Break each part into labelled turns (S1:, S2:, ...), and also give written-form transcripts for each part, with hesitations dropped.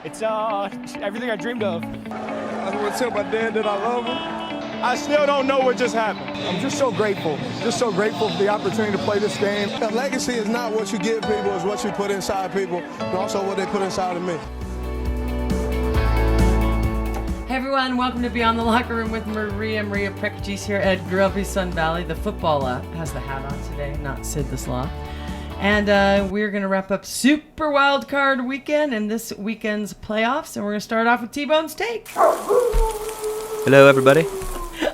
S1: It's everything I dreamed of.
S2: I want to tell my dad that I love him. I still don't know what just happened.
S3: I'm just so grateful for the opportunity to play this game.
S2: A legacy is not what you give people, it's what you put inside people, and also what they put inside of me.
S4: Hey everyone, welcome to Beyond the Locker Room with Maria Prekachis here at Grumpy Sun Valley. The footballer has the hat on today, not Sid the Sloth. And we're going to wrap up Super Wild Card Weekend and this weekend's playoffs. And we're going to start off with T-Bone's take.
S5: Hello, everybody.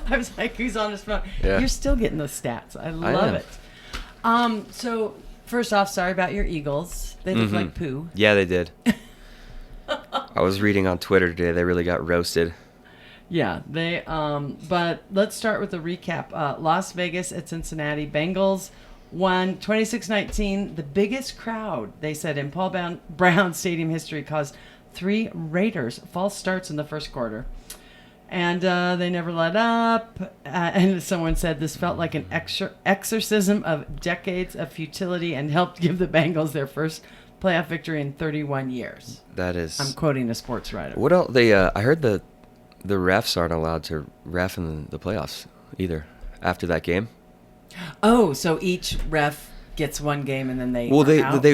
S4: I was like, who's on his phone?
S5: Yeah.
S4: You're still getting those stats. I love it. So, first off, sorry about your Eagles. They look like poo.
S5: Yeah, they did. I was reading on Twitter today. They really got roasted.
S4: Yeah, they. But let's start with the recap. Las Vegas at Cincinnati. Bengals won 26-19. The biggest crowd, they said, in Paul Brown Stadium history caused 3 Raiders false starts in the first quarter. And they never let up. And someone said this felt like an exorcism of decades of futility and helped give the Bengals their first playoff victory in 31 years.
S5: That is.
S4: I'm quoting a sports writer.
S5: What else? I heard the refs aren't allowed to ref in the playoffs either after that game.
S4: Oh, so each ref gets one game and then they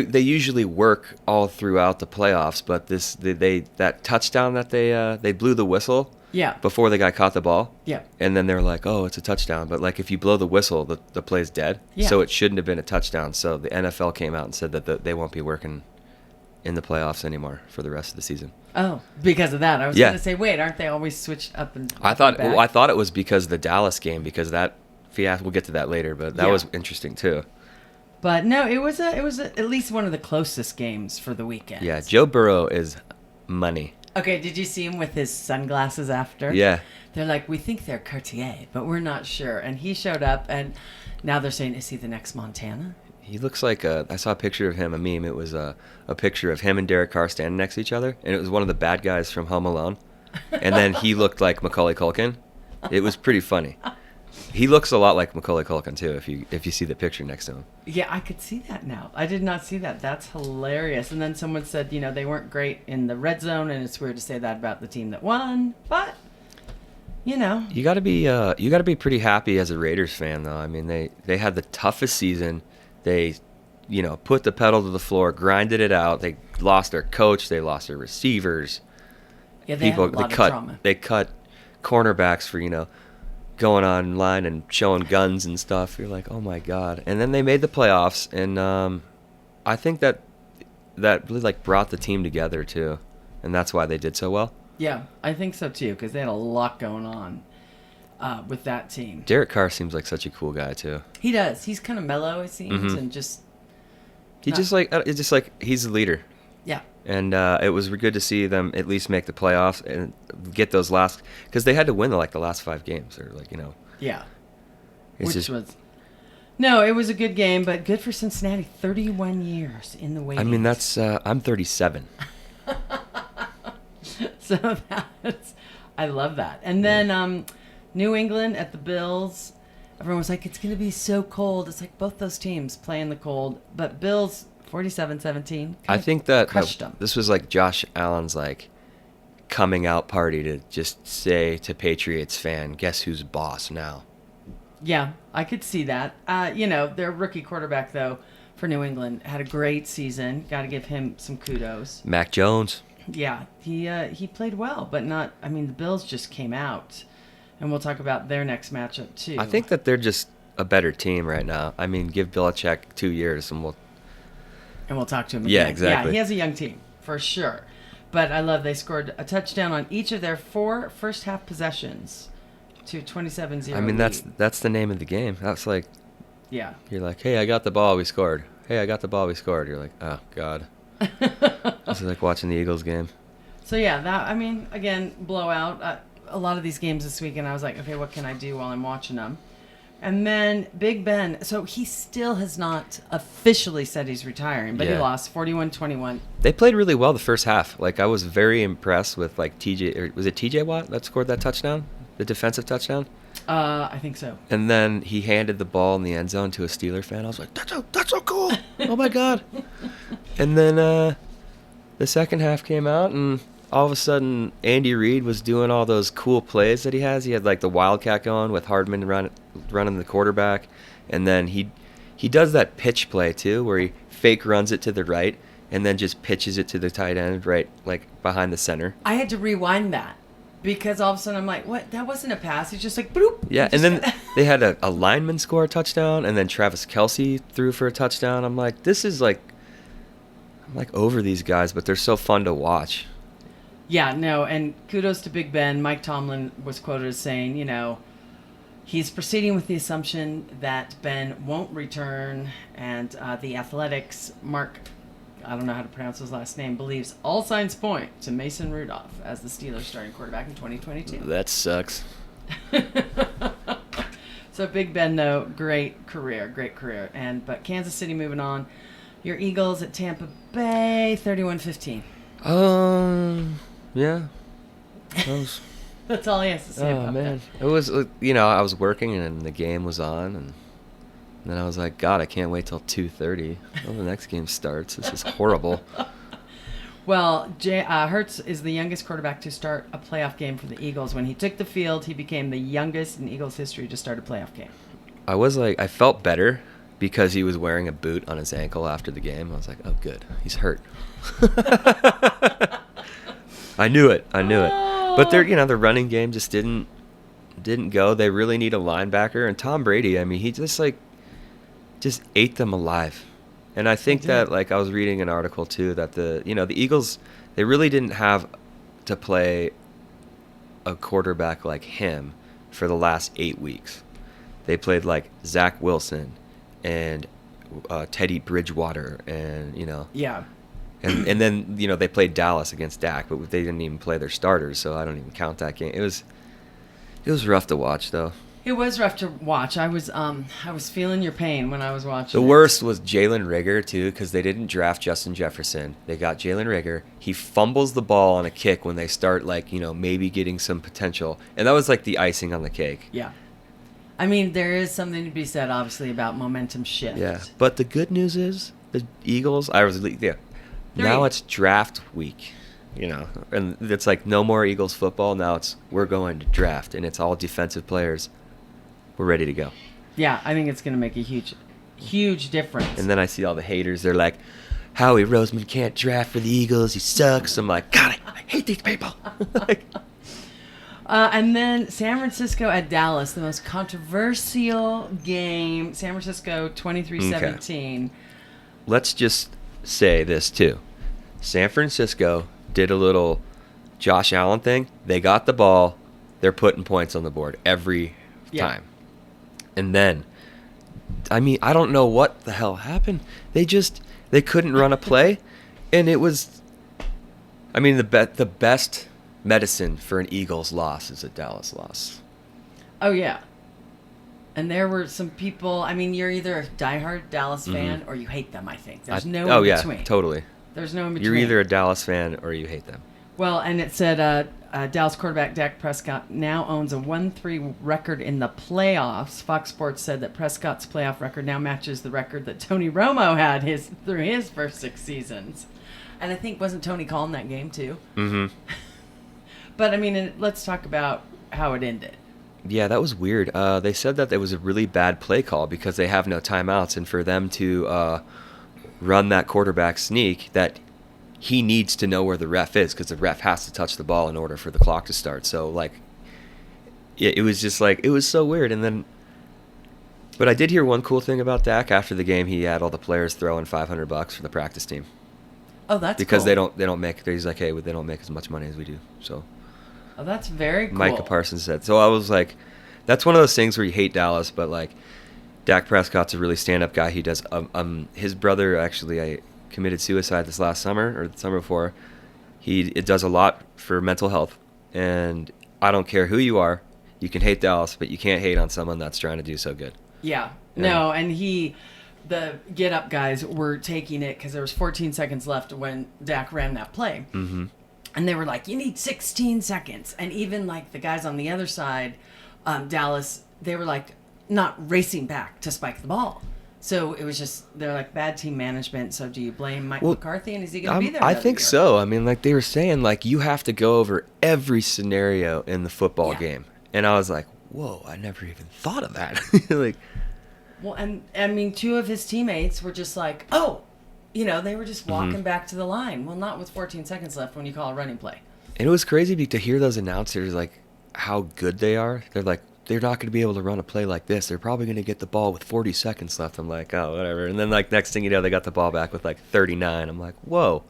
S5: they usually work all throughout the playoffs, but that touchdown that they blew the whistle.
S4: Yeah.
S5: Before the guy caught the ball.
S4: Yeah.
S5: And then they're like, oh, it's a touchdown. But, like, if you blow the whistle, the play's dead.
S4: Yeah.
S5: So it shouldn't have been a touchdown. So the NFL came out and said that they won't be working in the playoffs anymore for the rest of the season.
S4: Oh, because of that. I was going to say, wait, aren't they always switched up and
S5: I thought
S4: back?
S5: I thought it was because of the Dallas game, because that fiasco, we'll get to that later, but that was interesting too. But
S4: no, it was at least one of the closest games for the weekend.
S5: Yeah, Joe Burrow is money.
S4: Okay, did you see him with his sunglasses after?
S5: Yeah.
S4: They're like, we think they're Cartier, but we're not sure. And he showed up, and now they're saying, is he the next Montana?
S5: He looks like I saw a picture of him, a meme. It was a picture of him and Derek Carr standing next to each other, and it was one of the bad guys from Home Alone. And then he looked like Macaulay Culkin. It was pretty funny. He looks a lot like Macaulay Culkin too, if you see the picture next to him.
S4: Yeah, I could see that now. I did not see that. That's hilarious. And then someone said, they weren't great in the red zone, and it's weird to say that about the team that won, but you got to be pretty happy as a Raiders fan, though. I mean, they had the toughest season. They put the pedal to the floor, grinded it out. They lost their coach. They lost their receivers. Yeah, they had a lot of drama.
S5: They cut cornerbacks for going online and showing guns and stuff. You're like, oh my god. And then they made the playoffs, and I think that really brought the team together too, and that's why they did so well.
S4: Yeah, I think so too, because they had a lot going on with that team.
S5: Derek Carr seems like such a cool guy too.
S4: He does. He's kind of mellow, it seems, and just.
S5: It's just like he's the leader.
S4: Yeah.
S5: And it was good to see them at least make the playoffs and get those last, because they had to win the last 5 games, or
S4: Yeah.
S5: No,
S4: it was a good game, but good for Cincinnati. 31 years in the waiting.
S5: I mean, that's I'm 37.
S4: So I love that. And then New England at the Bills. Everyone was like, it's going to be so cold. It's like both those teams play in the cold, but Bills 47-17.
S5: I think that
S4: crushed them.
S5: This was like Josh Allen's coming out party to just say to Patriots fan, guess who's boss now?
S4: Yeah, I could see that. Their rookie quarterback, though, for New England, had a great season. Got to give him some kudos.
S5: Mac Jones.
S4: Yeah, he played well, but not. I mean, the Bills just came out, and we'll talk about their next matchup too.
S5: I think that they're just a better team right now. I mean, give Belichick 2 years, and
S4: we'll talk to him again.
S5: Yeah, exactly.
S4: Yeah, he has a young team, for sure. But I love they scored a touchdown on each of their 4 first-half possessions to 27-0
S5: I mean,
S4: lead.
S5: that's the name of the game. That's like,
S4: yeah.
S5: You're like, hey, I got the ball, we scored. Hey, I got the ball, we scored. You're like, oh, God. This is like watching the Eagles game.
S4: So, yeah, again, blowout. A lot of these games this weekend, I was like, okay, what can I do while I'm watching them? And then Big Ben, so he still has not officially said he's retiring, but he lost 41-21.
S5: They played really well the first half. I was very impressed with was it TJ Watt that scored that touchdown? The defensive touchdown?
S4: I think so.
S5: And then he handed the ball in the end zone to a Steeler fan. I was like, that's so cool. Oh my God. And then the second half came out, and all of a sudden Andy Reid was doing all those cool plays that he has. He had like the wildcat going with Hardman running the quarterback, and then he does that pitch play too, where he fake runs it to the right and then just pitches it to the tight end right like behind the center.
S4: I had to rewind that because all of a sudden I'm like, what? That wasn't a pass. He's just like, bloop.
S5: Yeah,
S4: He
S5: and
S4: just
S5: then they had a lineman score a touchdown, and then Travis Kelce threw for a touchdown. I'm like, this is like, I'm like over these guys, but they're so fun to watch.
S4: Yeah, no, and kudos to Big Ben. Mike Tomlin was quoted as saying, you know, he's proceeding with the assumption that Ben won't return, and the Athletics, Mark, I don't know how to pronounce his last name, believes all signs point to Mason Rudolph as the Steelers' starting quarterback in 2022.
S5: That sucks.
S4: So Big Ben, though, great career. But Kansas City moving on. Your Eagles at Tampa Bay, 31-15.
S5: Yeah. That was,
S4: That's all he has to say about
S5: man. It was, I was working and the game was on, and then I was like, God, I can't wait till 2:30. Well, the next game starts. This is horrible.
S4: that. Well, Hurts is the youngest quarterback to start a playoff game for the Eagles. When he took the field, he became the youngest in Eagles history to start a playoff game.
S5: I felt better because he was wearing a boot on his ankle after the game. I was like, oh, good. He's hurt. I knew it. But the running game just didn't go. They really need a linebacker. And Tom Brady, I mean, he just ate them alive. And I think that, like, I was reading an article too that the Eagles, they really didn't have to play a quarterback like him for the last 8 weeks. They played like Zach Wilson and Teddy Bridgewater, and
S4: Yeah.
S5: and then they played Dallas against Dak, but they didn't even play their starters, so I don't even count that game. It was rough to watch, though.
S4: It was rough to watch. I was feeling your pain when I was watching.
S5: The
S4: it.
S5: worst was Jalen Reagor, too, because they didn't draft Justin Jefferson. They got Jalen Reagor. He fumbles the ball on a kick when they start, maybe getting some potential. And that was like the icing on the cake.
S4: Yeah. I mean, there is something to be said, obviously, about momentum shift.
S5: Yeah. But the good news is the Eagles, now it's draft week, and it's like no more Eagles football. Now we're going to draft, and it's all defensive players. We're ready to go.
S4: Yeah, I think it's going to make a huge difference.
S5: And then I see all the haters. They're like, Howie Roseman can't draft for the Eagles. He sucks. I'm like, God, I hate these people.
S4: And then San Francisco at Dallas, the most controversial game. San Francisco 23-17.
S5: Okay. Let's just say this, too. San Francisco did a little Josh Allen thing. They got the ball. They're putting points on the board every time. And then, I mean, I don't know what the hell happened. They couldn't run a play. And it was, I mean, the best medicine for an Eagles loss is a Dallas loss.
S4: Oh, yeah. And there were some people, I mean, you're either a diehard Dallas fan or you hate them, I think. There's no in between.
S5: Yeah, totally.
S4: There's no in between.
S5: You're either a Dallas fan or you hate them.
S4: Well, and it said Dallas quarterback Dak Prescott now owns a 1-3 record in the playoffs. Fox Sports said that Prescott's playoff record now matches the record that Tony Romo had through his first 6 seasons. And I think, wasn't Tony calling that game too? Mm-hmm. But, I mean, let's talk about how it ended.
S5: Yeah, that was weird. They said that it was a really bad play call because they have no timeouts, and for them to run that quarterback sneak, that he needs to know where the ref is because the ref has to touch the ball in order for the clock to start. So, it was just it was so weird. And then, but I did hear one cool thing about Dak after the game. He had all the players throwing $500 for the practice team.
S4: Oh, that's
S5: because
S4: cool.
S5: they don't make. He's like, hey, they don't make as much money as we do. So.
S4: Oh, that's very cool.
S5: Micah Parsons said. So I was like, that's one of those things where you hate Dallas, but Dak Prescott's a really stand-up guy. He does. His brother actually committed suicide this last summer or the summer before. It does a lot for mental health, and I don't care who you are. You can hate Dallas, but you can't hate on someone that's trying to do so good.
S4: Yeah. No, and the Get Up guys were taking it because there was 14 seconds left when Dak ran that play. Mm-hmm. And they were like, you need 16 seconds. And even the guys on the other side, Dallas, they were not racing back to spike the ball. So it was just, they're like bad team management. So do you blame Mike
S5: Well,
S4: McCarthy, and is he going to be there?
S5: I
S4: another
S5: think
S4: year?
S5: so. I mean, like they were saying, like you have to go over every scenario in the football
S4: Yeah.
S5: game, and I was like, whoa, I never even thought of that. Like,
S4: Well, and I mean, 2 of his teammates were just like, oh, they were just walking back to the line. Well, not with 14 seconds left when you call a running play.
S5: and it was crazy to hear those announcers like how good they are. They're like, they're not going to be able to run a play like this. They're probably going to get the ball with 40 seconds left. I'm like, oh, whatever. And then like next thing you know, they got the ball back with like 39. I'm like, whoa.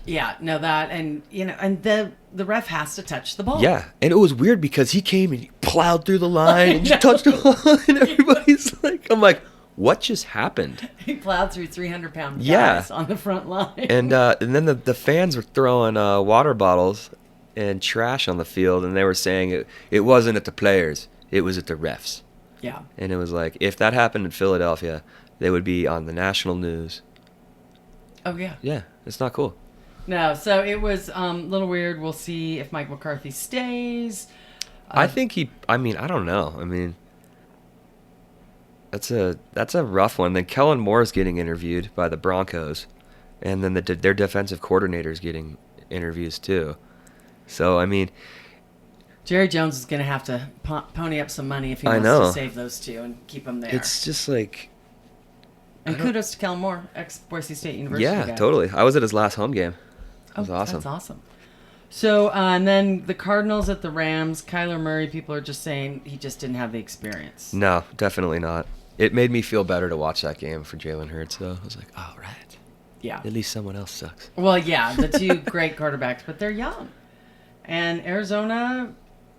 S4: Yeah, no, that, and and the ref has to touch the ball.
S5: Yeah, and it was weird because he came and he plowed through the line and
S4: know.
S5: just touched the line, and everybody's like, I'm like, what just happened?
S4: He plowed through 300-pound guys
S5: Yeah.
S4: on the front line.
S5: And then the fans were throwing water bottles and trash on the field, and they were saying it wasn't at the players, it was at the refs.
S4: yeah.
S5: And it was like, if that happened in Philadelphia, they would be on the national news.
S4: Oh, yeah.
S5: Yeah, it's not cool.
S4: No, so it was a little weird. We'll see if Mike McCarthy stays.
S5: I think I don't know. I mean, that's a rough one. Then Kellen Moore's getting interviewed by the Broncos, and then their defensive coordinator's getting interviews too. So, I mean,
S4: Jerry Jones is going to have to pony up some money if he
S5: I
S4: wants
S5: know.
S4: to save those 2 and keep them there.
S5: it's just like,
S4: and kudos to Kellen Moore, ex-Boise State University
S5: yeah,
S4: guy.
S5: totally. I was at his last home game. It was awesome.
S4: That's awesome. So, and then the Cardinals at the Rams, Kyler Murray, people are just saying he just didn't have the experience.
S5: No, definitely not. It made me feel better to watch that game for Jalen Hurts, though. I was like, all right.
S4: Yeah.
S5: At least someone else sucks.
S4: Well, yeah, the 2 great quarterbacks, but they're young. And Arizona,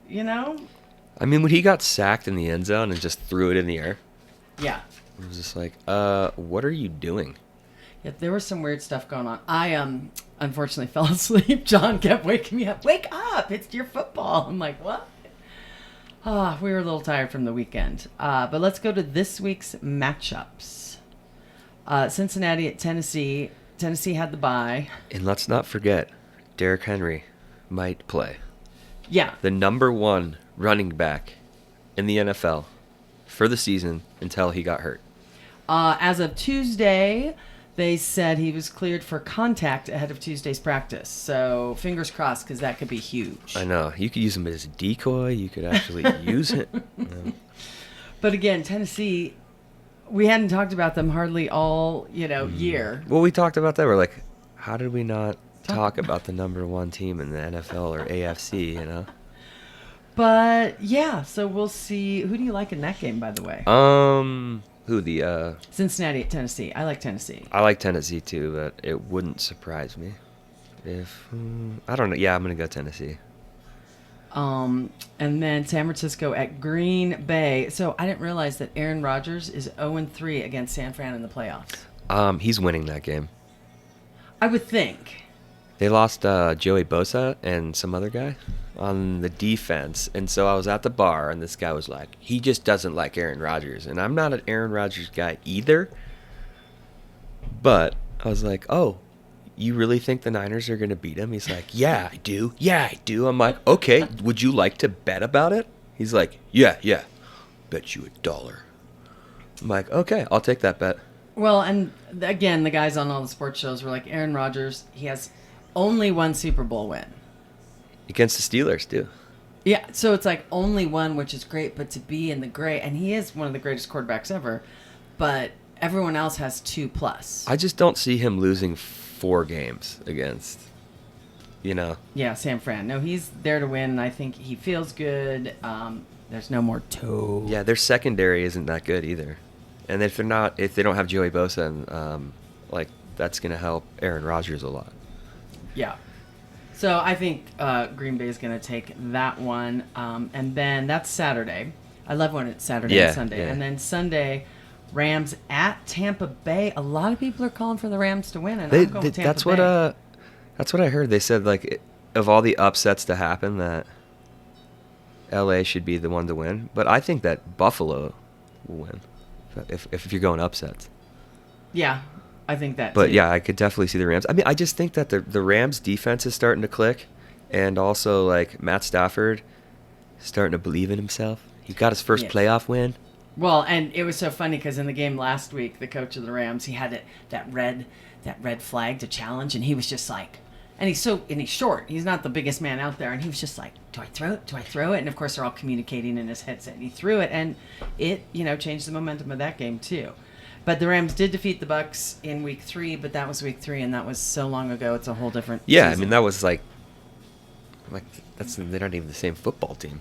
S5: I mean, when he got sacked in the end zone and just threw it in the air,
S4: yeah.
S5: it was just like, what are you doing?
S4: Yeah, there was some weird stuff going on. I unfortunately fell asleep. John kept waking me up. Wake up! It's your football. I'm like, what? We were a little tired from the weekend. But let's go to this week's matchups. Cincinnati at Tennessee. Tennessee had the bye.
S5: And let's not forget, Derrick Henry might play.
S4: Yeah.
S5: The number 1 running back in the NFL for the season until he got hurt.
S4: As of Tuesday, they said he was cleared for contact ahead of Tuesday's practice. So fingers crossed, because that could be huge.
S5: I know. You could use him as a decoy. You could actually use it.
S4: But again, Tennessee, we hadn't talked about them hardly all, year.
S5: Well, we talked about that. We're like, how did we not talk about the number 1 team in the NFL or AFC,
S4: But yeah, so we'll see. Who do you like in that game, by the way?
S5: Who the
S4: Cincinnati at Tennessee. I like Tennessee.
S5: I like Tennessee too, but it wouldn't surprise me if I don't know. Yeah, I'm gonna go Tennessee.
S4: And then San Francisco at Green Bay. So I didn't realize that Aaron Rodgers is 0-3 against San Fran in the playoffs.
S5: He's winning that game.
S4: I would think.
S5: They lost Joey Bosa and some other guy on the defense, and so I was at the bar, and this guy was like, he just doesn't like Aaron Rodgers, and I'm not an Aaron Rodgers guy either. But I was like, oh, you really think the Niners are going to beat him? He's like, yeah, I do. Yeah, I do. I'm like, okay, would you like to bet about it? He's like, yeah. Bet you $1. I'm like, okay, I'll take that bet.
S4: Well, and again, the guys on all the sports shows were like, Aaron Rodgers, he has only 1 Super Bowl win.
S5: Against the Steelers, too.
S4: Yeah, so it's like only 1, which is great, but to be in the great, and he is one of the greatest quarterbacks ever, but everyone else has 2+.
S5: I just don't see him losing 4 games against,
S4: Yeah, San Fran. No, he's there to win, and I think he feels good. There's no more toe.
S5: Yeah, their secondary isn't that good either. And if they don't have Joey Bosa, and that's gonna help Aaron Rodgers a lot.
S4: Yeah. So I think Green Bay is going to take that one. And then that's Saturday. I love when it's Saturday and Sunday.
S5: Yeah.
S4: And then Sunday, Rams at Tampa Bay. A lot of people are calling for the Rams to win, and I'm going with Tampa Bay.
S5: That's what I heard. They said of all the upsets to happen, that LA should be the one to win. But I think that Buffalo will win if you're going upsets.
S4: Yeah, I think that
S5: But
S4: too.
S5: yeah, I could definitely see the Rams. I mean, I just think that the Rams defense is starting to click, and also like Matt Stafford is starting to believe in himself. He got his first
S4: Yes.
S5: playoff win.
S4: Well, and it was so funny because in the game last week, the coach of the Rams, he had that red flag to challenge, and he was just like, and he's short. He's not the biggest man out there, and he was just like, "Do I throw it? Do I throw it?" And of course, they're all communicating in his headset, and he threw it, and it changed the momentum of that game too. But the Rams did defeat the Bucks in Week 3, but that was Week 3, and that was so long ago. It's a whole different.
S5: Yeah,
S4: season.
S5: I mean that was like they're not even the same football team.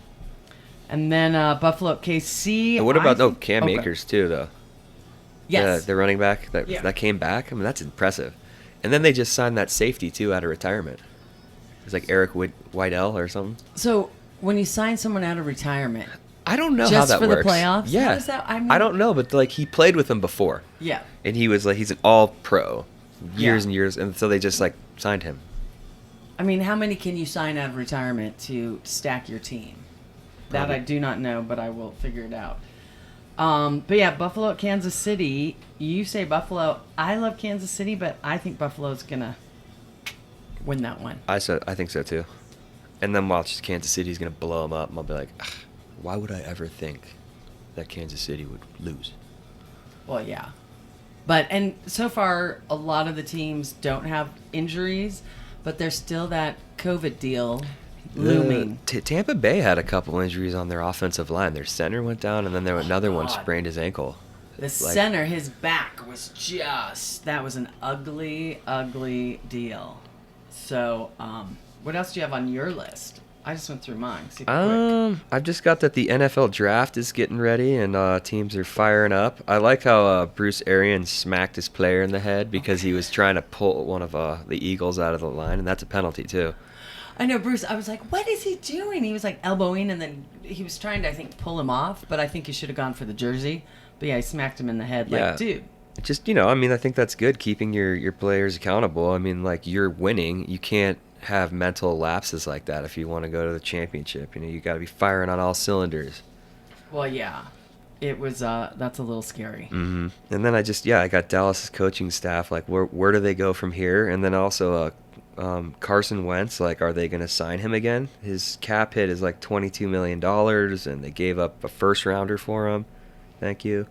S4: And then Buffalo KC.
S5: And what about Cam Akers too though?
S4: Yes.
S5: The running back that came back. I mean that's impressive. And then they just signed that safety too out of retirement. It's like Eric Weidl or something.
S4: So when you sign someone out of retirement,
S5: I don't know
S4: just
S5: how that
S4: for
S5: works.
S4: the playoffs?
S5: Yeah.
S4: How does that,
S5: I don't know, but like he played with them before.
S4: Yeah.
S5: And he was like he's an all pro. Years
S4: Yeah.
S5: and years, and so they just like signed him.
S4: I mean, how many can you sign out of retirement to stack your team? That
S5: Probably.
S4: I do not know, but I will figure it out. But yeah, Buffalo at Kansas City. You say Buffalo. I love Kansas City, but I think Buffalo's gonna win that one.
S5: I think so too. And then watch Kansas City's gonna blow them up, and I'll be like, "Ugh, why would I ever think that Kansas City would lose?
S4: Well, yeah. And so far, a lot of the teams don't have injuries, but there's still that COVID deal looming.
S5: Tampa Bay had a couple injuries on their offensive line. Their center went down, and then there was another one
S4: God.
S5: sprained his ankle.
S4: The center, his back was that was an ugly, ugly deal. So, what else do you have on your list? I just went through mine. Super quick.
S5: I've just got that the NFL draft is getting ready and teams are firing up. I like how Bruce Arians smacked his player in the head because he was trying to pull one of the Eagles out of the line, and that's a penalty too.
S4: I know, Bruce. I was like, what is he doing? He was like elbowing, and then he was trying to, I think, pull him off, but I think he should have gone for the jersey. But yeah, he smacked him in the head.
S5: Yeah.
S4: Like, dude.
S5: Just, I mean, I think that's good, keeping your players accountable. I mean, like, you're winning. You can't have mental lapses like that if you want to go to the championship. You got to be firing on all cylinders.
S4: Well, yeah. It was, that's a little scary.
S5: Mm-hmm. And then I got Dallas's coaching staff, like, where do they go from here? And then also Carson Wentz, like, are they going to sign him again? His cap hit is like $22 million, and they gave up a first-rounder for him. Thank you.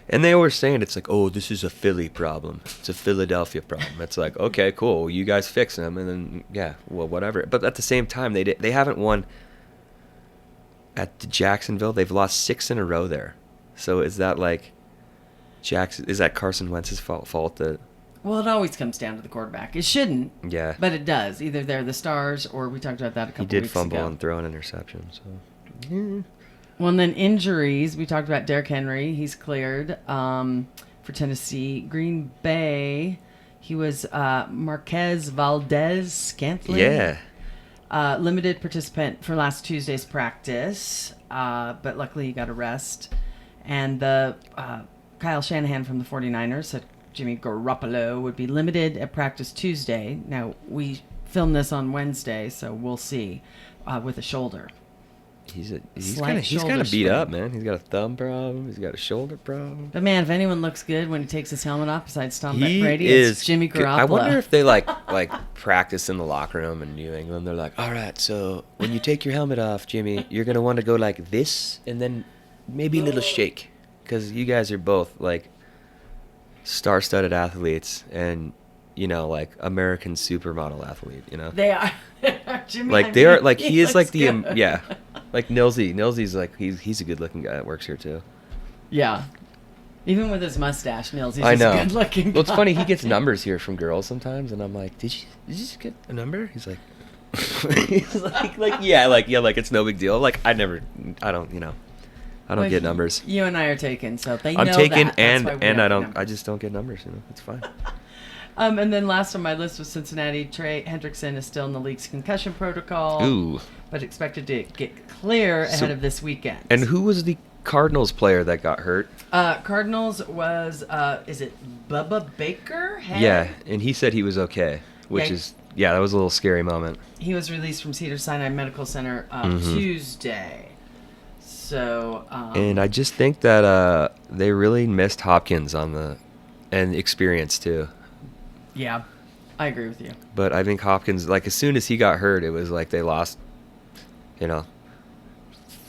S5: And they were saying it's like, oh, this is a Philly problem. It's a Philadelphia problem. It's like, okay, cool. You guys fix them, and then yeah, well, whatever. But at the same time, they haven't won at Jacksonville. They've lost 6 in a row there. So is that like is that Carson Wentz's fault that?
S4: Well, it always comes down to the quarterback. It shouldn't.
S5: Yeah.
S4: But it does. Either they're the stars, or we talked about that a couple
S5: He did
S4: weeks
S5: fumble
S4: ago.
S5: and throw an interception. So.
S4: Well, and then injuries. We talked about Derrick Henry. He's cleared for Tennessee. Green Bay, he was Marquez Valdez-Scantling.
S5: Yeah.
S4: Limited participant for last Tuesday's practice, but luckily he got a rest. And the Kyle Shanahan from the 49ers said Jimmy Garoppolo would be limited at practice Tuesday. Now, we filmed this on Wednesday, so we'll see, with a shoulder.
S5: He's
S4: Slight
S5: kind of
S4: shoulder
S5: beat up,
S4: sprain.
S5: man. He's got a thumb problem. He's got a shoulder problem.
S4: But man, if anyone looks good when he takes his helmet off besides Tom
S5: He
S4: Brady,
S5: is
S4: it's Jimmy
S5: good.
S4: Garoppolo.
S5: I wonder if they like practice in the locker room in New England. They're like, all right, so when you take your helmet off, Jimmy, you're gonna want to go like this, and then maybe a little shake, because you guys are both like star-studded athletes, and like American supermodel athlete.
S4: They are. Jimmy,
S5: Like
S4: I
S5: they are
S4: mean,
S5: like he is like
S4: looks
S5: the
S4: good.
S5: yeah, like Nilsey. Nilsey's like he's a good-looking guy that works here too.
S4: Yeah. Even with his mustache, Nils, he's
S5: I
S4: just
S5: know.
S4: a good looking.
S5: Well, it's funny. He gets numbers here from girls sometimes, and I'm like, did you just get a number? He's like, he's like it's no big deal. Like I don't get numbers.
S4: You and I are taken, so they
S5: I'm
S4: know
S5: taken,
S4: that. That's why we
S5: and
S4: have
S5: I don't.
S4: numbers.
S5: I just don't get numbers. It's fine.
S4: And then last on my list was Cincinnati. Trey Hendrickson is still in the league's concussion protocol.
S5: Ooh.
S4: But expected to get clear ahead of this weekend.
S5: And who was the Cardinals player that got hurt?
S4: Cardinals was is it Bubba Baker?
S5: Yeah, and he said he was okay, which
S4: Yeah.
S5: that was a little scary moment.
S4: He was released from Cedars-Sinai Medical Center Tuesday. So.
S5: And I just think that they really missed Hopkins and experience too.
S4: Yeah, I agree with you.
S5: But I think Hopkins, like as soon as he got hurt, it was like they lost,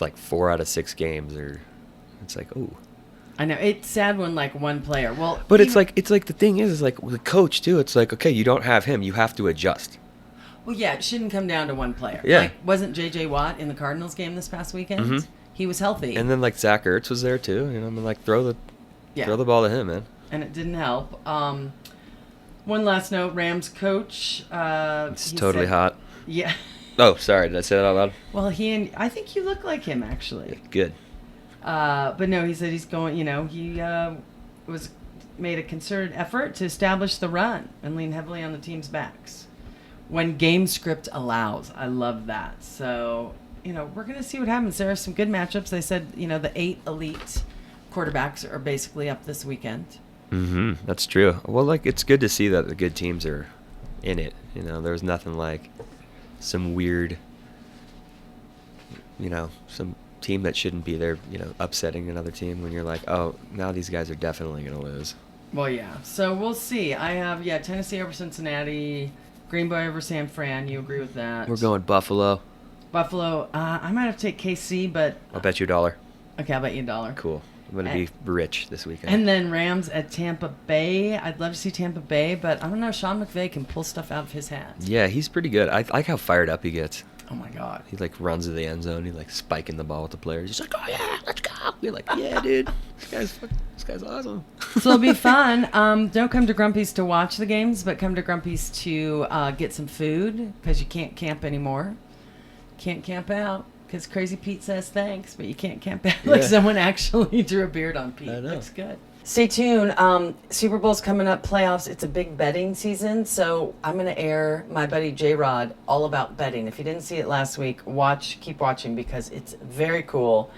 S5: like 4 out of 6 games, or It's like, oh.
S4: I know it's sad when like one player. Well,
S5: But it's like the thing is like with the coach too. It's like, okay, you don't have him, you have to adjust.
S4: Well, yeah, it shouldn't come down to one player.
S5: Yeah.
S4: Like, wasn't J.J. Watt in the Cardinals game this past weekend?
S5: Mhm.
S4: He was healthy.
S5: And then like Zach Ertz was there too. You know, I mean, like throw the ball to him, man.
S4: And it didn't help. One last note: Rams coach.
S5: It's
S4: he
S5: totally
S4: said-
S5: hot.
S4: Yeah.
S5: Oh, sorry, did I say that out loud?
S4: Well, I think you look like him actually.
S5: Good.
S4: But no, he said he's going. You know, he was made a concerted effort to establish the run and lean heavily on the team's backs when game script allows. I love that. So you know, we're gonna see what happens. There are some good matchups. They said the 8 elite quarterbacks are basically up this weekend.
S5: Mm-hmm. That's true. Well, like it's good to see that the good teams are in it. You know, there's nothing like some weird, some team that shouldn't be there, upsetting another team when you're like, oh, now these guys are definitely going to lose.
S4: Well, yeah. So we'll see. I have, Tennessee over Cincinnati, Green Bay over San Fran. You agree with that?
S5: We're going Buffalo.
S4: Buffalo. I might have to take KC, but...
S5: I'll bet you $1.
S4: Okay, I'll bet you $1.
S5: Cool. I'm going to be rich this weekend.
S4: And then Rams at Tampa Bay. I'd love to see Tampa Bay, but I don't know. Sean McVay can pull stuff out of his hat.
S5: Yeah, he's pretty good. I like how fired up he gets.
S4: Oh, my God.
S5: He, runs to the end zone. He's, spiking the ball with the players. He's like, oh, yeah, let's go. You're like, yeah, dude. This guy's awesome.
S4: So it'll be fun. Don't come to Grumpy's to watch the games, but come to Grumpy's to get some food because you can't camp anymore. Can't camp out because Crazy Pete says thanks, but you can't camp out. Like someone actually drew a beard on Pete.
S5: I know.
S4: Looks good. Stay tuned. Super Bowl's coming up, playoffs. It's a big betting season, so I'm going to air my buddy J-Rod all about betting. If you didn't see it last week, keep watching because it's very cool.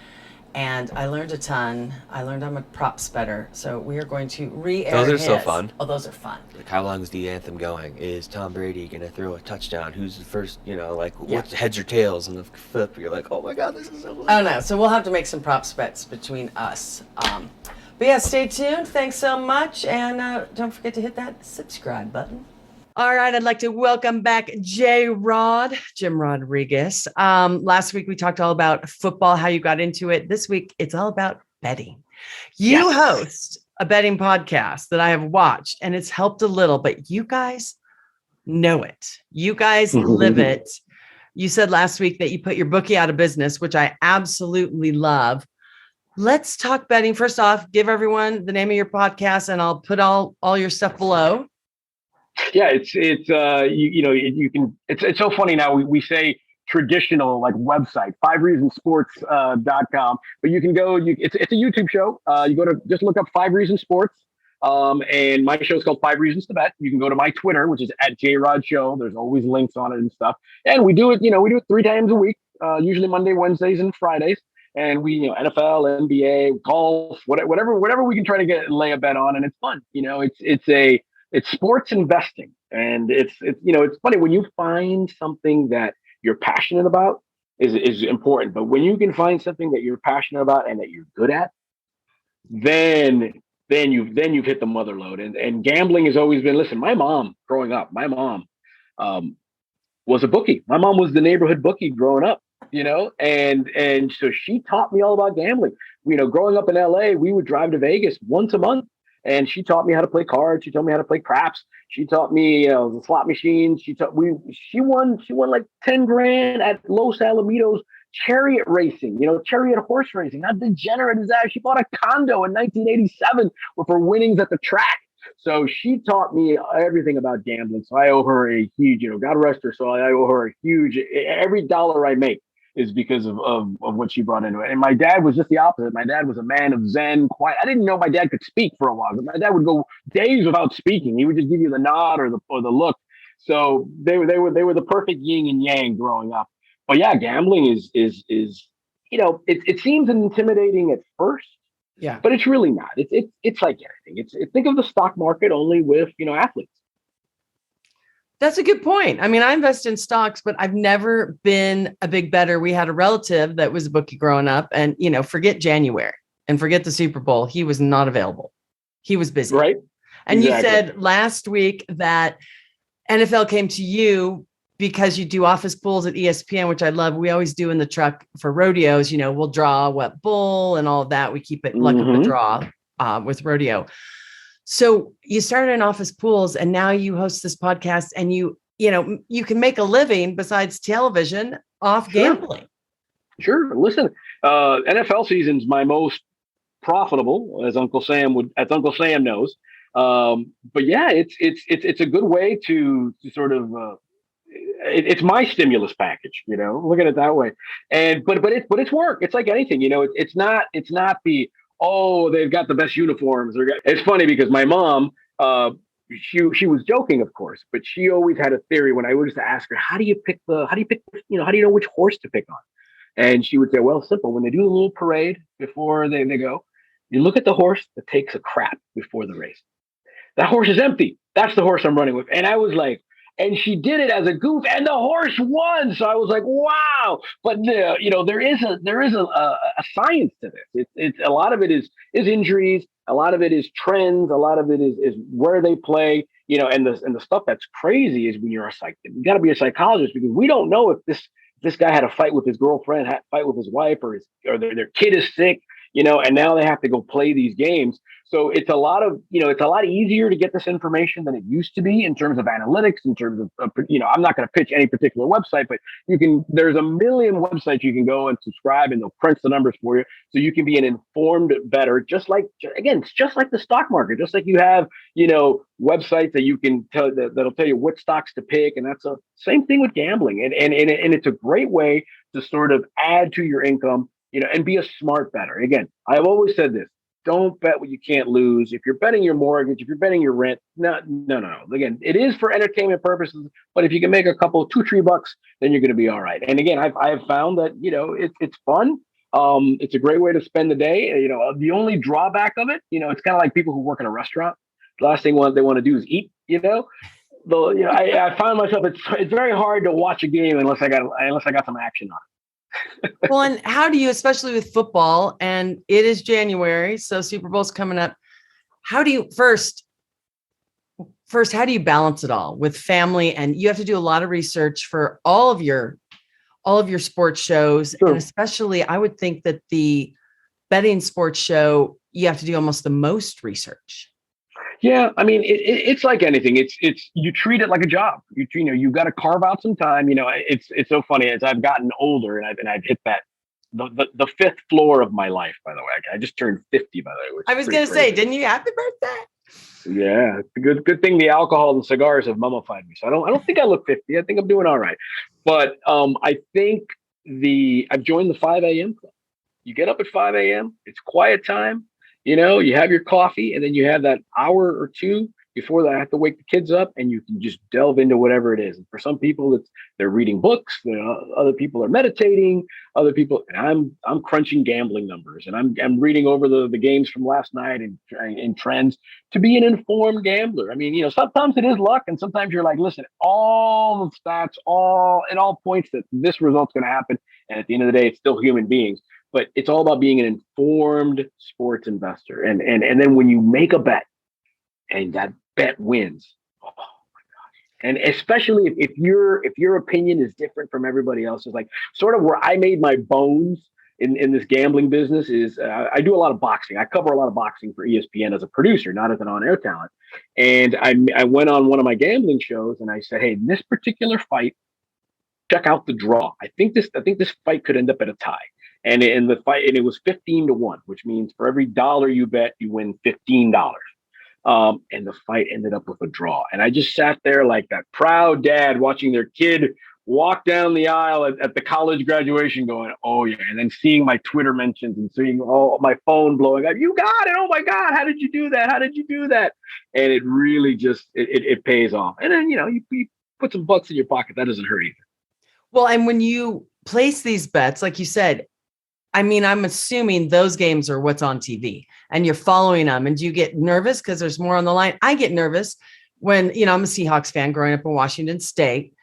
S4: And I learned a ton. I learned I'm a props better. So we are going to re-air
S5: Those are so
S4: his.
S5: fun.
S4: Oh, those are fun.
S5: Like, how long is the anthem going? Is Tom Brady going to throw a touchdown? Who's the first, what's heads or tails? And the flip, you're like, oh my God, this is so fun.
S4: Oh, no. So we'll have to make some props bets between us. But yeah, stay tuned. Thanks so much. And don't forget to hit that subscribe button. All right, I'd like to welcome back Jim Rodriguez. Last week we talked all about football, how you got into it. This week it's all about betting. You host a betting podcast that I have watched, and it's helped a little, but you guys know it. You guys live it. You said last week that you put your bookie out of business, which I absolutely love. Let's talk betting. First off, give everyone the name of your podcast, and I'll put all your stuff below.
S6: Yeah, it's so funny now. We say traditional website, 5reasonsports.com, but you can go. It's a YouTube show. You go to just look up 5 Reasons Sports, and my show is called 5 Reasons to Bet. You can go to my Twitter, which is @JRodShow. There's always links on it and stuff. And we do it. We do it 3 times a week, usually Monday, Wednesdays, and Fridays. And we, NFL, NBA, golf, whatever we can try to lay a bet on, and it's fun. It's sports investing, and it's funny when you find something that you're passionate about is important. But when you can find something that you're passionate about and that you're good at, then you've hit the mother lode. And gambling has always been. Listen, my mom growing up, was a bookie. My mom was the neighborhood bookie growing up. And so she taught me all about gambling. Growing up in LA, we would drive to Vegas once a month. And she taught me how to play cards. She taught me how to play craps. She taught me the slot machines. She won like 10 grand at Los Alamitos chariot racing, chariot horse racing. How degenerate is that? She bought a condo in 1987 for winnings at the track. So she taught me everything about gambling. So I owe her a huge, God rest her soul. I owe her a huge, every dollar I make is because of what she brought into it. And my dad was just the opposite. My dad was a man of Zen, quiet. I didn't know my dad could speak for a while. But my dad would go days without speaking. He would just give you the nod or the look. So they were the perfect yin and yang growing up. But yeah, gambling is it seems intimidating at first.
S4: Yeah,
S6: but it's really not. It's like anything. Think of the stock market only with athletes.
S4: That's a good point. I mean, I invest in stocks, but I've never been a big bettor. We had a relative that was a bookie growing up, and forget January and forget the Super Bowl. He was not available. He was busy.
S6: Right.
S4: And
S6: exactly.
S4: You said last week that NFL came to you because you do office pools at ESPN, which I love. We always do in the truck for rodeos. We'll draw what bull and all of that. We keep it luck of the draw with rodeo. So you started in office pools, and now you host this podcast, and you can make a living besides television off gambling.
S6: Sure. Listen, NFL season's my most profitable, as Uncle Sam knows. But yeah, it's a good way to sort of, it's my stimulus package, look at it that way. But it's work. It's like anything, it's not the, oh, they've got the best uniforms. It's funny because my mom, she was joking, of course, but she always had a theory when I would just ask her, how do you know which horse to pick on? And she would say, well, simple. When they do a little parade before they go, you look at the horse that takes a crap before the race. That horse is empty. That's the horse I'm running with. And I was like, and she did it as a goof, and the horse won. So I was like, wow. But there is a science to this. It's a lot of it is injuries. A lot of it is trends. A lot of it is where they play. And the stuff that's crazy is when you're you got to be a psychologist, because we don't know if this guy had a fight with his girlfriend, had a fight with his wife, or their kid is sick, and now they have to go play these games. So it's a lot easier to get this information than it used to be in terms of analytics, in terms of, I'm not going to pitch any particular website, but there's a million websites you can go and subscribe, and they'll crunch the numbers for you. So you can be an informed bettor, it's just like the stock market, just like you have, websites that you can that'll tell you what stocks to pick. And that's the same thing with gambling. And it's a great way to sort of add to your income, and be a smart bettor. Again, I've always said this. Don't bet what you can't lose. If you're betting your mortgage, if you're betting your rent, no. Again, it is for entertainment purposes, but if you can make a couple, $2-3, then you're going to be all right. And again, I've found that, it's fun. It's a great way to spend the day. The only drawback of it, it's kind of like people who work in a restaurant. The last thing they want to do is eat, I find myself, it's very hard to watch a game unless I got some action on it.
S4: Well, and how do you, especially with football, and it is January, so Super Bowl's coming up. How do you first, how do you balance it all with family? And you have to do a lot of research for all of your sports shows. Sure. And especially, I would think that the betting sports show, you have to do almost the most research.
S6: Yeah, I mean, it's like anything. It's you treat it like a job. You got to carve out some time. It's so funny as I've gotten older, and I've hit that the fifth floor of my life. By the way, I just turned 50. By the way,
S4: I was going to say, didn't you? Happy birthday!
S6: Yeah, good thing the alcohol and cigars have mummified me. So I don't think I look 50. I think I'm doing all right. But I think I've joined the 5 a.m. club. You get up at 5 a.m. It's quiet time. You have your coffee, and then you have that hour or two before I have to wake the kids up, and you can just delve into whatever it is. And for some people, they're reading books. Other people are meditating. Other people, and I'm crunching gambling numbers, and I'm reading over the games from last night and trends to be an informed gambler. I mean, sometimes it is luck, and sometimes you're like, listen, all the stats, all points that this result's going to happen, and at the end of the day, it's still human beings. But it's all about being an informed sports investor. And then when you make a bet and that bet wins, oh my gosh. And especially if your opinion is different from everybody else's, like sort of where I made my bones in this gambling business is I do a lot of boxing. I cover a lot of boxing for ESPN as a producer, not as an on-air talent. And I went on one of my gambling shows and I said, hey, in this particular fight, check out the draw. I think this fight could end up at a tie. And in the fight, and it was 15-1, which means for every dollar you bet, you win $15. And the fight ended up with a draw. And I just sat there like that proud dad watching their kid walk down the aisle at the college graduation going, oh yeah. And then seeing my Twitter mentions and seeing my phone blowing up. You got it. Oh my God. How did you do that? How did you do that? And it really just, it pays off. And then, you put some bucks in your pocket. That doesn't hurt either.
S4: Well, and when you place these bets, like you said, I mean, I'm assuming those games are what's on TV and you're following them. And do you get nervous because there's more on the line? I get nervous when, I'm a Seahawks fan growing up in Washington State,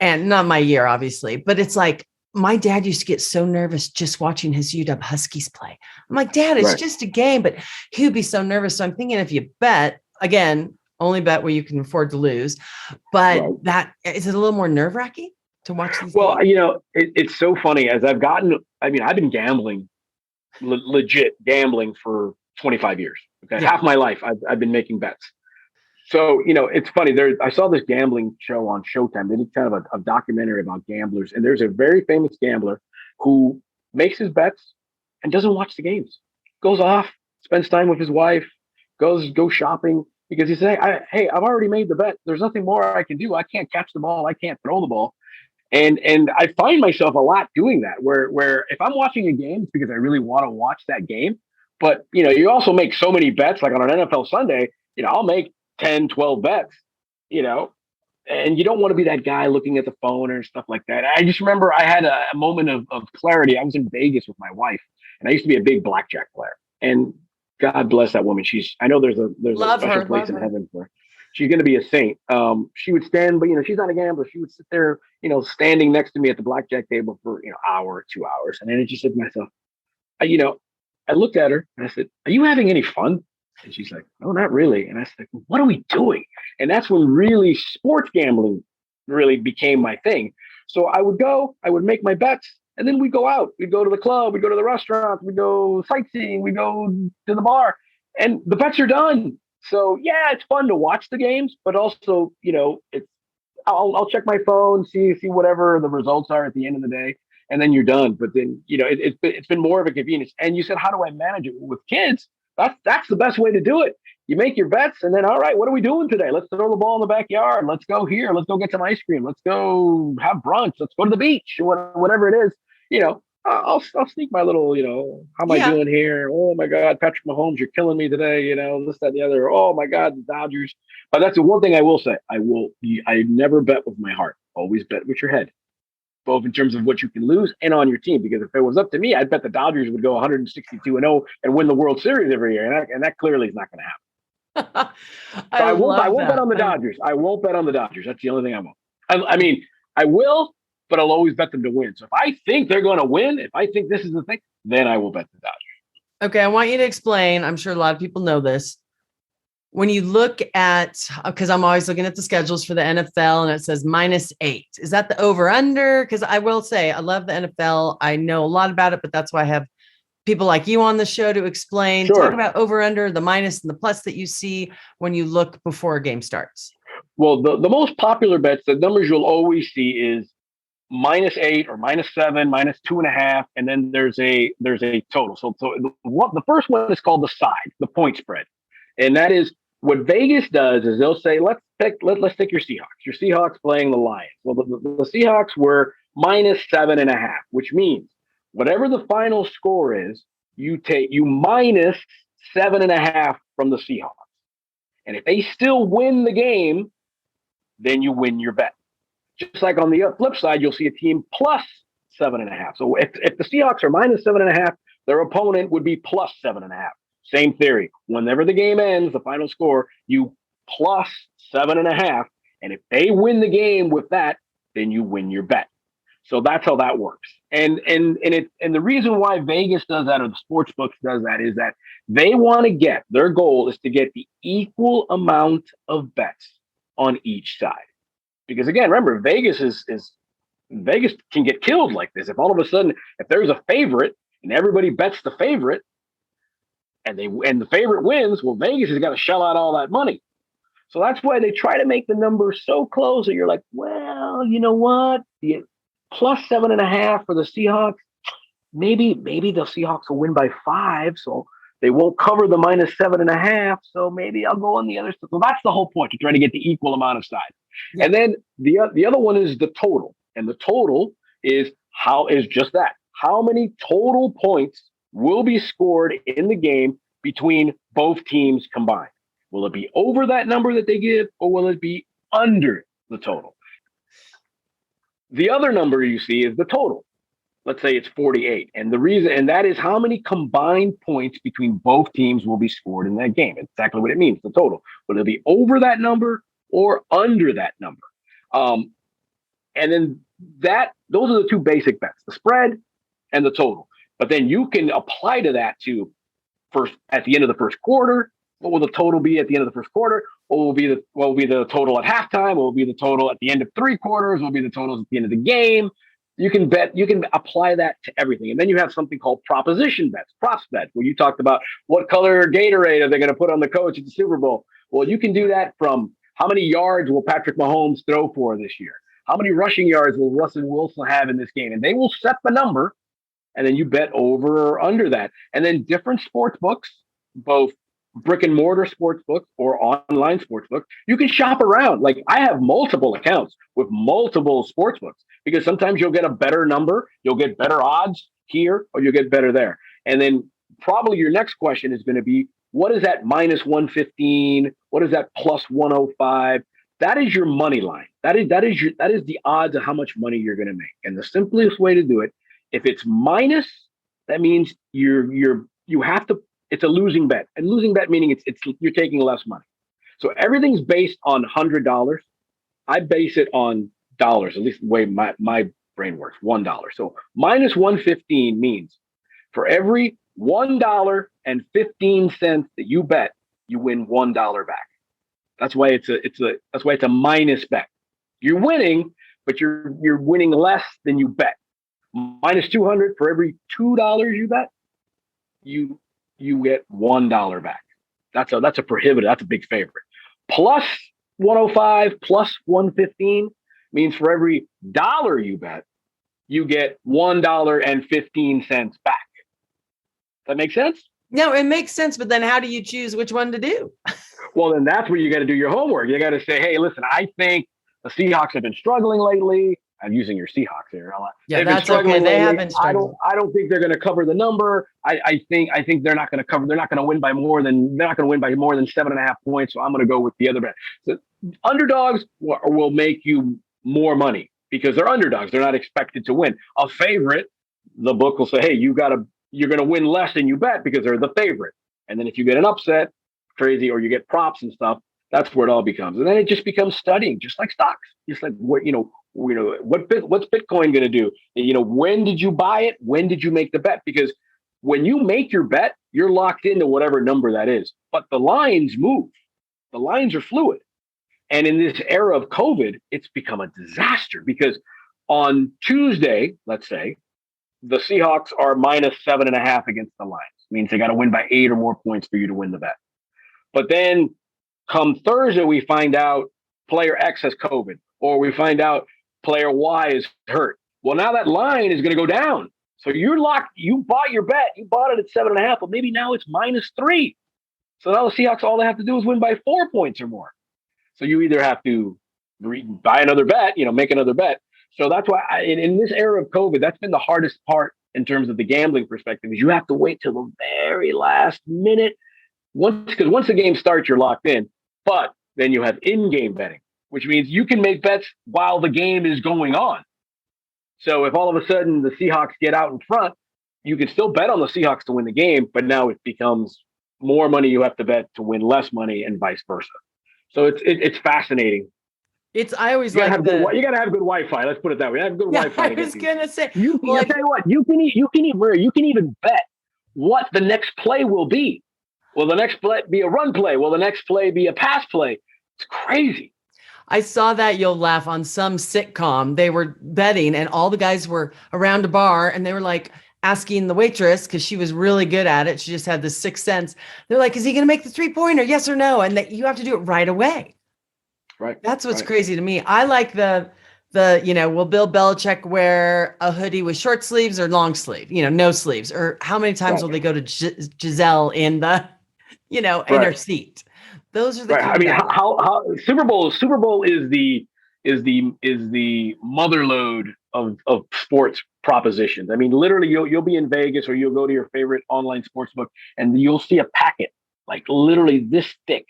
S4: and not my year, obviously, but it's like my dad used to get so nervous just watching his UW Huskies play. I'm like, Dad, it's just a game, but he would be so nervous. So I'm thinking if you bet, again, only bet where you can afford to lose. But
S6: Right.
S4: that is it a little more nerve wracking to watch these
S6: Well,
S4: games?
S6: you know, it's so funny as I've gotten. I mean, I've been gambling, legit gambling for 25 years. Okay,
S4: Yeah.
S6: half my life I've been making bets. So you know, it's funny. I saw this gambling show on Showtime. They did kind of a documentary about gamblers, and there's a very famous gambler who makes his bets and doesn't watch the games. Goes off, spends time with his wife, goes shopping because he said, "Hey, I've already made the bet. There's nothing more I can do. I can't catch the ball. I can't throw the ball." And I find myself a lot doing that where if I'm watching a game, it's because I really want to watch that game. But you know, you also make so many bets, like on an NFL Sunday, you know, I'll make 10, 12 bets, you know, and you don't want to be that guy looking at the phone or stuff like that. I just remember I had a moment of clarity. I was in Vegas with my wife, and I used to be a big blackjack player. And God bless that woman. I know there's a
S4: Love
S6: special
S4: her,
S6: place
S4: love
S6: in
S4: her.
S6: heaven for her. She's going to be a saint. She would stand, but you know, she's not a gambler. She would sit there, you know, standing next to me at the blackjack table for, you know, hour, 2 hours. And then I just said to myself, you know, I looked at her and I said, "Are you having any fun?" And she's like, "No, not really." And I said, "What are we doing?" And that's when really sports gambling really became my thing. So I would make my bets, and then we'd go out. We'd go to the club, we'd go to the restaurant, we'd go sightseeing, we'd go to the bar, and the bets are done. So yeah, it's fun to watch the games, but also, you know, I'll check my phone, see whatever the results are at the end of the day, and then you're done. But then, you know, it's been more of a convenience. And you said, how do I manage it with kids? That's the best way to do it. You make your bets, and then, all right, what are we doing today? Let's throw the ball in the backyard. Let's go here. Let's go get some ice cream. Let's go have brunch. Let's go to the beach. Whatever it is, you know. I'll sneak my little, you know, how am I doing here? Oh my God, Patrick Mahomes, you're killing me today. You know, this, that, and the other. Oh my God, the Dodgers. But that's the one thing I will say. I never bet with my heart. Always bet with your head, both in terms of what you can lose and on your team. Because if it was up to me, I'd bet the Dodgers would go 162-0 and win the World Series every year. And that clearly is not going to happen. So I won't bet on the Dodgers. I won't bet on the Dodgers. That's the only thing I won't. I mean, I will, but I'll always bet them to win. So if I think they're going to win, if I think this is the thing, then I will bet the Dodgers.
S4: Okay, I want you to explain. I'm sure a lot of people know this. When you look at, because I'm always looking at the schedules for the NFL and it says -8. Is that the over under? Because I will say I love the NFL. I know a lot about it, but that's why I have people like you on the show to explain.
S6: Sure.
S4: Talk about over under, the minus and the plus that you see when you look before a game starts.
S6: Well, the most popular bets, the numbers you'll always see is -8 or -7, -2.5, and then there's a total. So the first one is called the side, the point spread, and that is what Vegas does is they'll say, let's take your Seahawks. Your Seahawks playing the Lions. Well, the Seahawks were -7.5, which means whatever the final score is, you minus 7.5 from the Seahawks, and if they still win the game, then you win your bet. Just like on the flip side, you'll see a team plus 7.5. So if the Seahawks are -7.5, their opponent would be plus 7.5. Same theory. Whenever the game ends, the final score, you plus 7.5. And if they win the game with that, then you win your bet. So that's how that works. And the reason why Vegas does that, or the sports books does that, is that they want to get, their goal is to get the equal amount of bets on each side. Because again, remember, Vegas can get killed like this. If all of a sudden, if there's a favorite and everybody bets the favorite and the favorite wins, well, Vegas has got to shell out all that money. So that's why they try to make the number so close that you're like, well, you know what? The plus 7.5 for the Seahawks, maybe the Seahawks will win by 5. So they won't cover the -7.5. So maybe I'll go on the other side. So that's the whole point. You're trying to get the equal amount of sides. Yeah. And then the other one is the total. And the total is just that. How many total points will be scored in the game between both teams combined? Will it be over that number that they give, or will it be under the total? The other number you see is the total. Let's say it's 48. And that is how many combined points between both teams will be scored in that game. Exactly what it means, the total. Will it be over that number or under that number? And then those are the two basic bets, the spread and the total. But then you can apply to that at the end of the first quarter. What will the total be at the end of the first quarter? what will be the total at halftime, what will be the total at the end of three quarters, what will be the totals at the end of the game. You can apply that to everything. And then you have something called proposition bets, props bets, where you talked about what color Gatorade are they going to put on the coach at the Super Bowl. Well, you can do that from how many yards will Patrick Mahomes throw for this year? How many rushing yards will Russell Wilson have in this game? And they will set the number, and then you bet over or under that. And then different sports books, both brick and mortar sports books or online sports books, you can shop around. Like I have multiple accounts with multiple sports books because sometimes you'll get a better number, you'll get better odds here, or you'll get better there. And then probably your next question is going to be, what is that minus 115? What is that plus 105? That is your money line. That is the odds of how much money you're going to make. And the simplest way to do it, if it's minus, that means you have to. It's a losing bet, and losing bet meaning it's you're taking less money. So everything's based on $100. I base it on dollars, at least the way my brain works. $1. So minus 115 means for every $1.15 that you bet, you win $1 back. That's why it's a minus bet. You're winning, but you're winning less than you bet. Minus 200 for every $2 you bet, you get $1 back. That's a prohibitive. That's a big favorite. Plus 105 plus 115 means for every dollar you bet, you get $1.15 back. That make sense?
S4: No, it makes sense. But then how do you choose which one to do?
S6: Well, then that's where you got to do your homework. You got to say, hey, listen, I think the Seahawks have been struggling lately. I'm using your Seahawks here.
S4: Yeah, that's okay. They have been struggling.
S6: I don't think they're going to cover the number. I think they're not going to cover. They're not going to win by more than 7.5 points. So I'm going to go with the other bet. So underdogs will make you more money because they're underdogs. They're not expected to win. A favorite, the book will say, hey, you're going to win less than you bet because they're the favorite. And then if you get an upset, crazy, or you get props and stuff, that's where it all becomes. And then it just becomes studying, just like stocks, just like what's Bitcoin going to do? When did you buy it? When did you make the bet? Because when you make your bet, you're locked into whatever number that is. But the lines move. The lines are fluid. And in this era of COVID, it's become a disaster because on Tuesday, let's say, the Seahawks are minus 7.5 against the Lions. It means they got to win by 8 or more points for you to win the bet. But then come Thursday, we find out player X has COVID, or we find out player Y is hurt. Well, now that line is going to go down. So you're locked. You bought your bet. You bought it at 7.5, but maybe now it's minus 3. So now the Seahawks, all they have to do is win by 4 points or more. So you either have to buy another bet, make another bet. So that's why in this era of COVID, that's been the hardest part in terms of the gambling perspective, is you have to wait till the very last minute. Because once the game starts, you're locked in. But then you have in-game betting, which means you can make bets while the game is going on. So if all of a sudden the Seahawks get out in front, you can still bet on the Seahawks to win the game, but now it becomes more money you have to bet to win less money and vice versa. So it's fascinating.
S4: I always
S6: you
S4: like
S6: gotta have good Wi-Fi. Let's put it that way. Have good Wi-Fi.
S4: I was gonna say,
S6: I'll tell you what, you can even bet what the next play will be. Will the next play be a run play? Will the next play be a pass play? It's crazy.
S4: I saw that, you'll laugh, on some sitcom. They were betting and all the guys were around a bar and they were like asking the waitress, because she was really good at it. She just had this sixth sense. They're like, is he going to make the 3-pointer? Yes or no? And that you have to do it right away.
S6: Right.
S4: That's what's crazy to me. I like the will Bill Belichick wear a hoodie with short sleeves or long sleeve, no sleeves, or how many times will they go to Giselle in the, in her seat? Those are the.
S6: Right. I mean, how Super Bowl is the mother lode of sports propositions. I mean, literally, you'll be in Vegas or you'll go to your favorite online sports book and you'll see a packet like literally this thick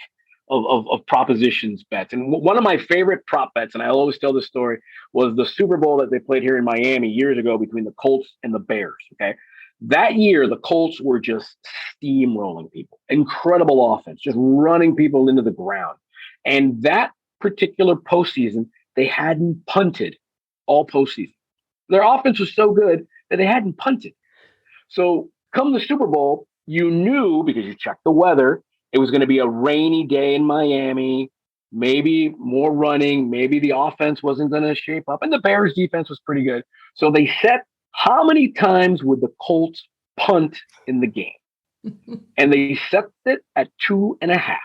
S6: of propositions bets. And one of my favorite prop bets, and I always tell this story, was the Super Bowl that they played here in Miami years ago between the Colts and the Bears. Okay. That year, the Colts were just steamrolling people. Incredible offense, just running people into the ground. And that particular postseason, they hadn't punted all postseason. Their offense was so good that they hadn't punted. So come the Super Bowl, you knew, because you checked the weather, It was going to be a rainy day in Miami, maybe more running, maybe the offense wasn't going to shape up, and the Bears defense was pretty good. So they set how many times would the Colts punt in the game? And they set it at 2.5.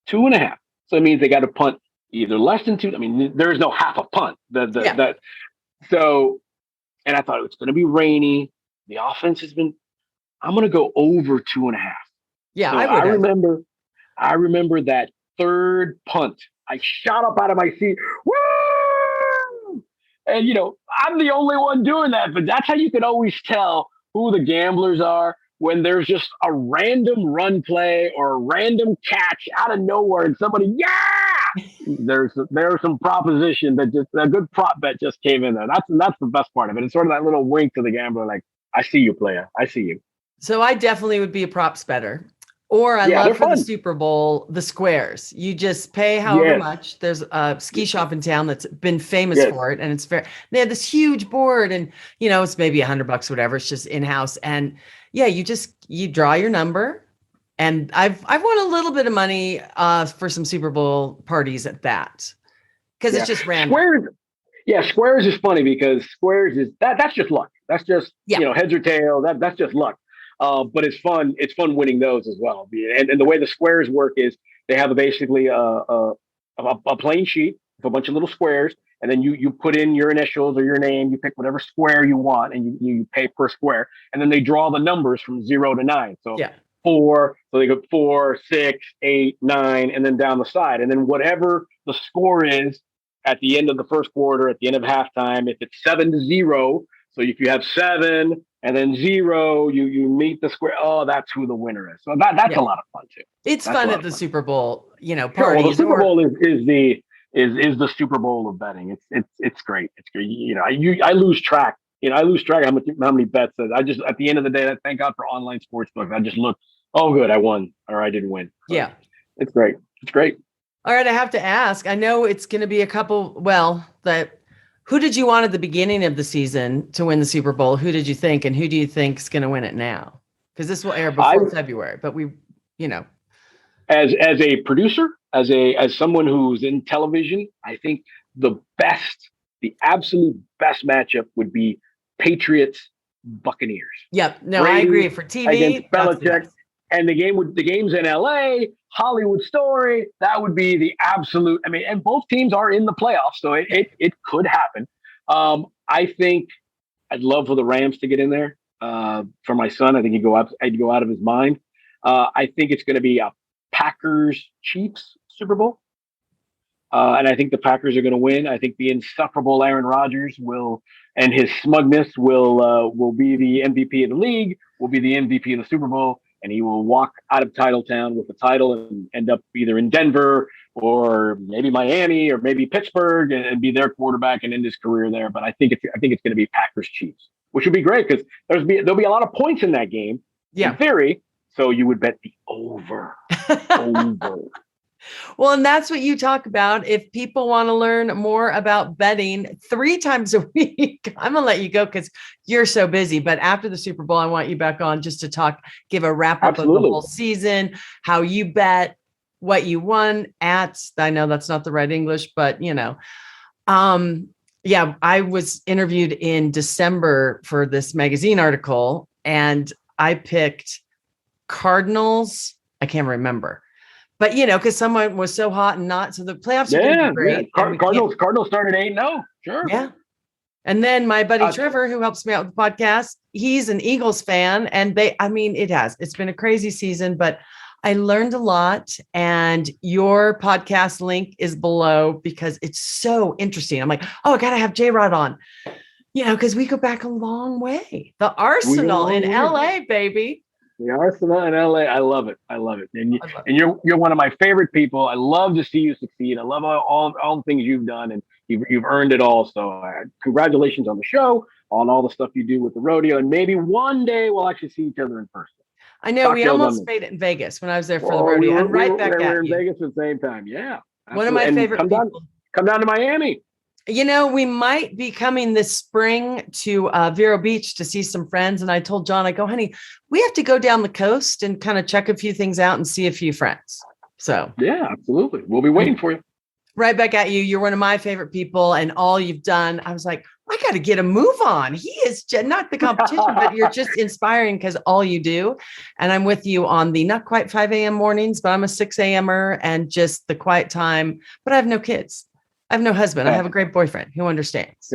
S6: 2.5. So it means they got to punt either less than 2. I mean, there is no half a punt. So, and I thought it's going to be rainy. The offense has been, I'm going to go over 2.5.
S4: Yeah,
S6: so I remember that third punt. I shot up out of my seat. Woo! And, I'm the only one doing that, but that's how you can always tell who the gamblers are when there's just a random run play or a random catch out of nowhere and somebody, there's some proposition that just a good prop bet just came in there. That's the best part of it. It's sort of that little wink to the gambler, like, I see you, player. I see you.
S4: So I definitely would be a props better. Or I love for the Super Bowl, the squares. You just pay however much. There's a ski shop in town that's been famous for it. And it's they have this huge board and, it's maybe $100, whatever. It's just in-house. And you draw your number. And I've won a little bit of money for some Super Bowl parties at that. Because it's just random.
S6: Squares is funny because squares is that's just luck. That's just, heads or tails. That's just luck. But it's fun. It's fun winning those as well. And the way the squares work is they have basically a plain sheet with a bunch of little squares, and then you put in your initials or your name. You pick whatever square you want, and you pay per square. And then they draw the numbers from 0 to 9. So 4. So they go 4, 6, 8, 9, and then down the side. And then whatever the score is at the end of the first quarter, at the end of halftime, if it's 7-0, so if you have 7. And then 0, you meet the square. Oh, that's who the winner is. So that's a lot of fun too.
S4: It's fun at the Super Bowl, parties.
S6: Well, the Super Bowl is the Super Bowl of betting. It's great. It's great. I lose track. I lose track of how many bets. I just at the end of the day, thank God for online sports books. I just look. Oh, good, I won or I didn't win. So it's great. It's great.
S4: All right, I have to ask. I know it's going to be a couple. Well, who did you want at the beginning of the season to win the Super Bowl? Who did you think, and who do you think is going to win it now? Because this will air before February, but
S6: as a producer, as someone who's in television, I think the absolute best matchup would be Patriots Buccaneers.
S4: Yep. No,
S6: Brady
S4: I agree. For TV,
S6: against Belichick, and the game's in LA, Hollywood story. That would be the absolute. I mean, and both teams are in the playoffs, so it could happen. I think I'd love for the Rams to get in there. For my son, I think I'd go out of his mind. I think it's going to be a Packers Chiefs Super Bowl, and I think the Packers are going to win. I think the insufferable Aaron Rodgers and his smugness will be the MVP of the league. Will be the MVP of the Super Bowl. And he will walk out of Titletown with the title and end up either in Denver or maybe Miami or maybe Pittsburgh and be their quarterback and end his career there. But I think it's going to be Packers Chiefs, which would be great because there'll be a lot of points in that game. In theory. So you would bet the over.
S4: Well, and that's what you talk about. If people want to learn more about betting 3 times a week, I'm going to let you go because you're so busy. But after the Super Bowl, I want you back on just to give a wrap up of the whole season, how you bet, what you won at. I know that's not the right English, but I was interviewed in December for this magazine article and I picked Cardinals. I can't remember. But, because someone was so hot and not, so the playoffs are going to be great.
S6: Yeah. Cardinals started 8-0. Sure.
S4: Yeah. And then my buddy Trevor, who helps me out with the podcast, he's an Eagles fan. And it's been a crazy season, but I learned a lot. And your podcast link is below because it's so interesting. I'm like, I got to have J-Rod on, because we go back a long way. The Arsenal in LA, baby.
S6: The Arsenal in LA, I love it. And you're one of my favorite people. I love to see you succeed. I love all the things you've done, and you've earned it all. So congratulations on the show, on all the stuff you do with the rodeo, and maybe one day we'll actually see each other in person.
S4: I know we almost made it in Vegas when I was there for the rodeo,
S6: we were in Vegas at the same time. Yeah,
S4: absolutely. One of my favorite people.
S6: Come down to Miami.
S4: We might be coming this spring to Vero Beach to see some friends. And I told John, I go, honey, we have to go down the coast and kind of check a few things out and see a few friends. So
S6: yeah, absolutely. We'll be waiting for you.
S4: Right back at you. You're one of my favorite people and all you've done. I was like, I got to get a move on. He is not the competition, but you're just inspiring because all you do. And I'm with you on the not quite 5 a.m. mornings, but I'm a 6 a.m.er and just the quiet time. But I have no kids. I have no husband. I have a great boyfriend who understands.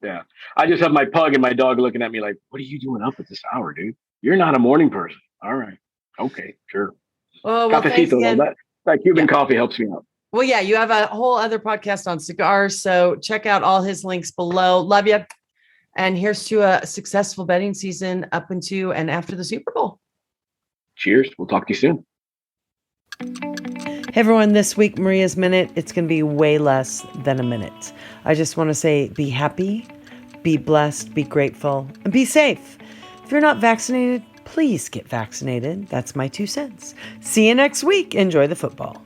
S6: Yeah. I just have my pug and my dog looking at me like, what are you doing up at this hour, dude? You're not a morning person. All right. Okay, sure.
S4: Oh, well, thanks again.
S6: That Cuban coffee helps me out.
S4: Well, yeah, you have a whole other podcast on cigars. So check out all his links below. Love you. And here's to a successful betting season up into and after the Super Bowl.
S6: Cheers. We'll talk to you soon.
S4: Hey everyone, this week, Maria's Minute, it's going to be way less than a minute. I just want to say be happy, be blessed, be grateful, and be safe. If you're not vaccinated, please get vaccinated. That's my 2 cents. See you next week. Enjoy the football.